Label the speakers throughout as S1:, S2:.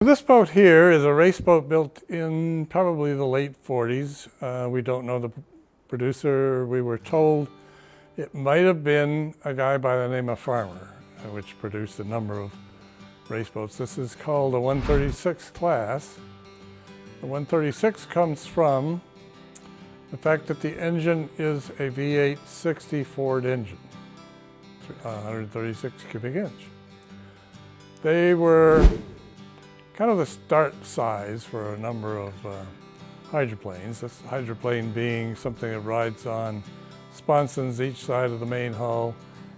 S1: This boat here is a race boat built in probably the late 40s. We don't know the producer. We were told it might have been a guy by the name of Farmer, which produced a number of race boats. This is called a 136 class. The 136 comes from the fact that the engine is a V8 60 Ford engine, 136 cubic inch. They were kind of the start size for a number of hydroplanes. This hydroplane being something that rides on sponsons each side of the main hull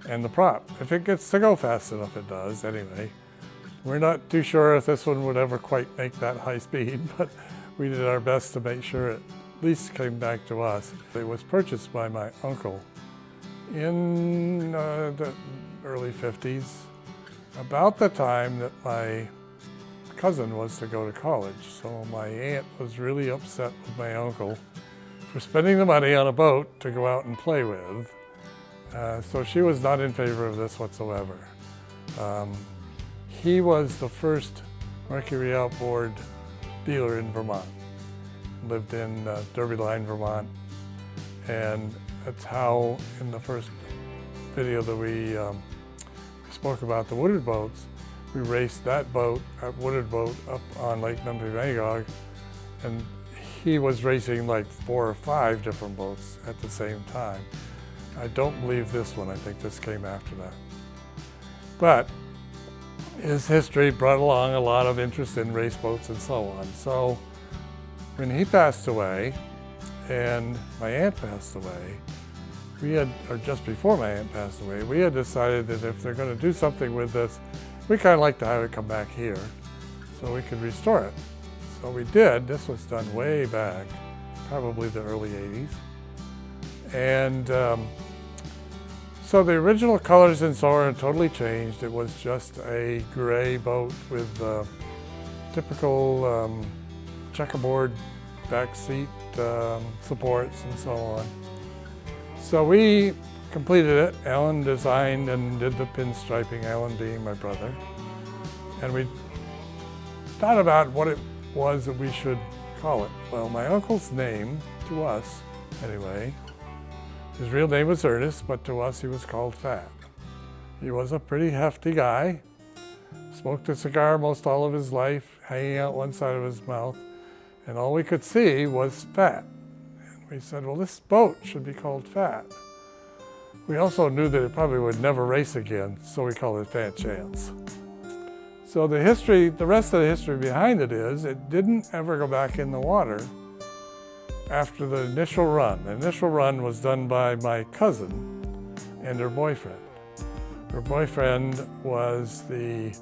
S1: and the prop. If it gets to go fast enough, it does anyway. We're not too sure if this one would ever quite make that high speed, but we did our best to make sure it at least came back to us. It was purchased by my uncle in the early 50s, about the time that my cousin was to go to college. So my aunt was really upset with my uncle for spending the money on a boat to go out and play with. So she was not in favor of this whatsoever. He was the first Mercury outboard dealer in Vermont. Lived in Derby Line, Vermont. And that's how, in the first video that we spoke about the Woodard boats, we raced that boat, Woodard boat, up on Lake Magog, and he was racing like 4 or 5 different boats at the same time. I don't believe this one. I think this came after that. But his history brought along a lot of interest in race boats and so on. So when he passed away and my aunt passed away, or just before my aunt passed away, we had decided that if they're going to do something with this, we kind of like to have it come back here so we could restore it. So we did. This was done way back, probably the early 80s. And so the original colors and so on totally changed. It was just a gray boat with typical checkerboard back seat supports and so on. So we completed it. Alan designed and did the pinstriping, Alan being my brother. And we thought about what it was that we should call it. Well, my uncle's name, to us anyway, his real name was Ernest, but to us he was called Fat. He was a pretty hefty guy, smoked a cigar most all of his life, hanging out one side of his mouth, and all we could see was Fat. And we said, well, this boat should be called Fat. We also knew that it probably would never race again, so we called it Fat Chance. So the rest of the history behind it is, it didn't ever go back in the water after the initial run. The initial run was done by my cousin and her boyfriend. Her boyfriend was the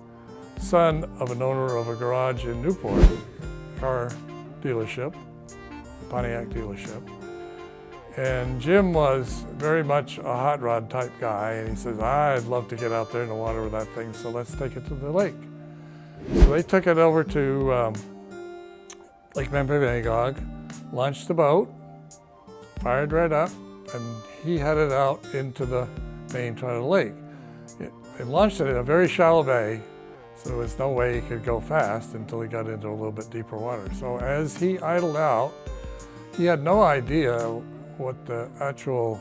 S1: son of an owner of a garage in Newport, car dealership, Pontiac dealership. And Jim was very much a hot rod type guy, and he says, I'd love to get out there in the water with that thing, so let's take it to the lake. So they took it over to Lake Magog, launched the boat, fired right up, and he headed out into the main part of the lake. They launched it in a very shallow bay, so there was no way he could go fast until he got into a little bit deeper water. So as he idled out, he had no idea what the actual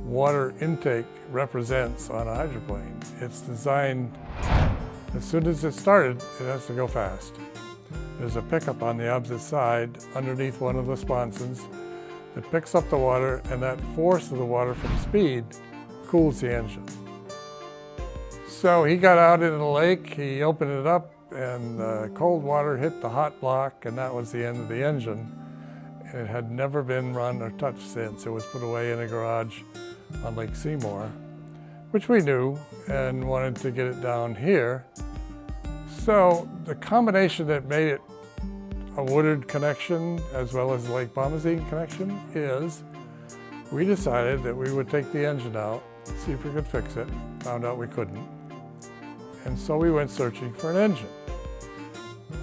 S1: water intake represents on a hydroplane. It's designed, as soon as it started, it has to go fast. There's a pickup on the opposite side underneath one of the sponsons that picks up the water, and that force of the water from speed cools the engine. So he got out into the lake, he opened it up, and the cold water hit the hot block, and that was the end of the engine. And it had never been run or touched since. It was put away in a garage on Lake Seymour, which we knew and wanted to get it down here. So the combination that made it a Woodard connection as well as the Lake Bomazene connection is we decided that we would take the engine out, see if we could fix it, found out we couldn't. And so we went searching for an engine.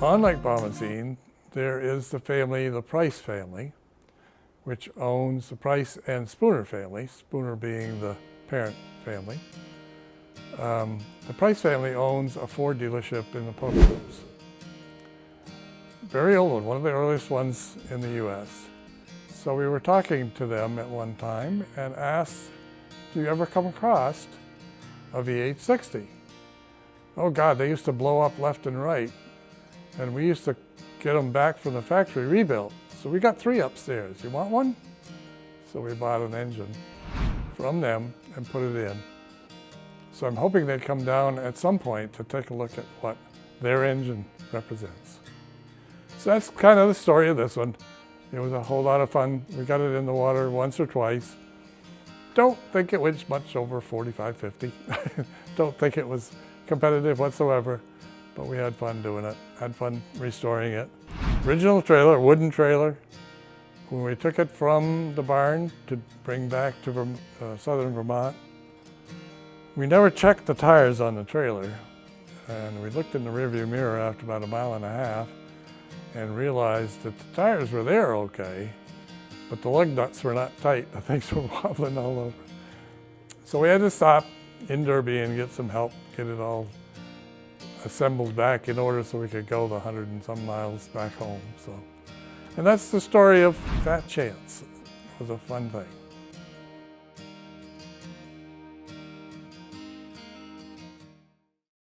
S1: On Lake Bomazene, there is the family, the Price family, which owns the Price and Spooner family, Spooner being the parent family. The Price family owns a Ford dealership in the Poconos. very old one of the earliest ones in the U.S. So we were talking to them at one time and asked, do you ever come across a VH-60? Oh God, they used to blow up left and right. And we used to get them back from the factory rebuilt. So we got 3 upstairs. You want one? So we bought an engine from them and put it in. So I'm hoping they'd come down at some point to take a look at what their engine represents. So that's kind of the story of this one. It was a whole lot of fun. We got it in the water once or twice. Don't think it went much over 45, 50. Don't think it was competitive whatsoever, but we had fun doing it. Had fun restoring it. Original trailer, wooden trailer. When we took it from the barn to bring back to southern Vermont, we never checked the tires on the trailer. And we looked in the rearview mirror after about 1.5 miles and realized that the tires were there okay, but the lug nuts were not tight. The things were wobbling all over. So we had to stop in Derby and get some help, get it all assembled back in order so we could go the 100 and some miles back home. And that's the story of Fat Chance. It was a fun thing.